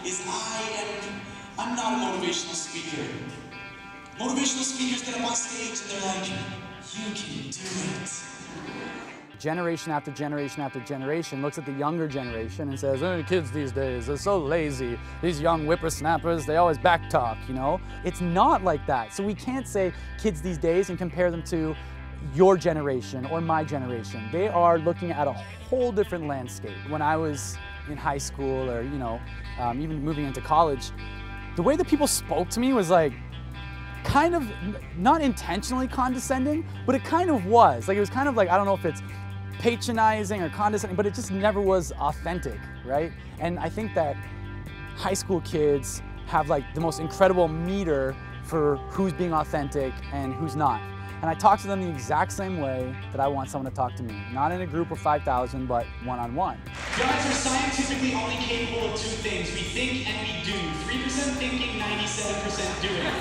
is I'm not a motivational speaker. Motivational speakers get up on stage and they're like, you can do it. Generation after generation after generation looks at the younger generation and says, oh, kids these days, they're so lazy. These young whippersnappers, they always backtalk, you know? It's not like that. So we can't say kids these days and compare them to your generation or my generation. They are looking at a whole different landscape. When I was in high school or, you know, even moving into college, the way that people spoke to me was like, kind of, not intentionally condescending, but it kind of was. Like, it was kind of like, I don't know if it's patronizing or condescending, but it just never was authentic, right? And I think that high school kids have like the most incredible meter for who's being authentic and who's not. And I talk to them the exact same way that I want someone to talk to me. Not in a group of 5,000, but one-on-one. Guys are scientifically only capable of two things. We think and we do. 3% thinking, 97% doing.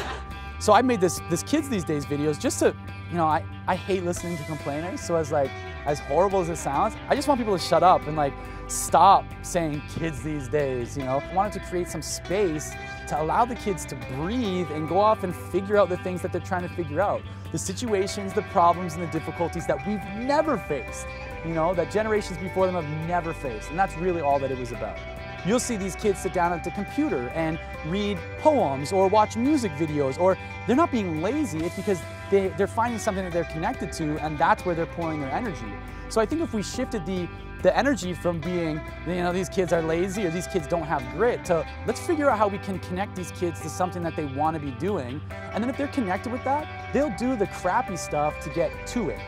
So I made this Kids These Days videos just to, you know, I hate listening to complainers. So as horrible as it sounds, I just want people to shut up and like stop saying kids these days, you know. I wanted to create some space to allow the kids to breathe and go off and figure out the things that they're trying to figure out. The situations, the problems, and the difficulties that we've never faced, you know, that generations before them have never faced. And that's really all that it was about. You'll see these kids sit down at the computer and read poems or watch music videos, or they're not being lazy, it's because they're finding something that they're connected to, and that's where they're pouring their energy. So I think if we shifted the energy from being, you know, these kids are lazy or these kids don't have grit, to let's figure out how we can connect these kids to something that they want to be doing, and then if they're connected with that, they'll do the crappy stuff to get to it.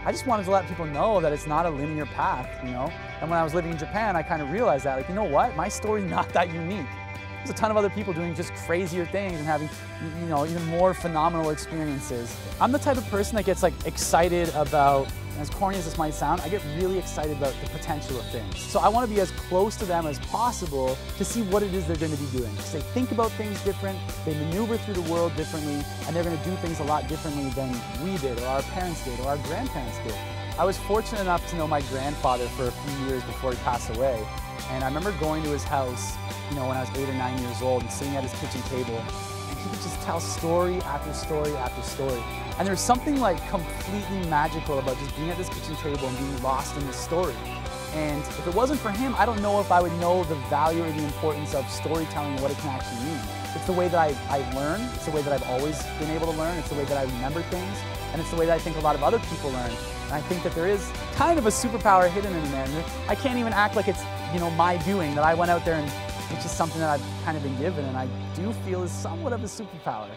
I just wanted to let people know that it's not a linear path, you know? And when I was living in Japan, I kind of realized that, like, you know what? My story's not that unique. There's a ton of other people doing just crazier things and having, you know, even more phenomenal experiences. I'm the type of person that gets like excited about, as corny as this might sound, I get really excited about the potential of things. So I want to be as close to them as possible to see what it is they're going to be doing. Because they think about things different, they maneuver through the world differently, and they're going to do things a lot differently than we did, or our parents did, or our grandparents did. I was fortunate enough to know my grandfather for a few years before he passed away. And I remember going to his house, you know, when I was 8 or 9 years old and sitting at his kitchen table, and he would just tell story after story after story. And there's something like completely magical about just being at this kitchen table and being lost in this story. And if it wasn't for him, I don't know if I would know the value or the importance of storytelling and what it can actually mean. It's the way that I learn, it's the way that I've always been able to learn, it's the way that I remember things, and it's the way that I think a lot of other people learn. And I think that there is kind of a superpower hidden in there. I can't even act like it's, you know, my doing, that I went out there and it's just something that I've kind of been given, and I do feel is somewhat of a superpower.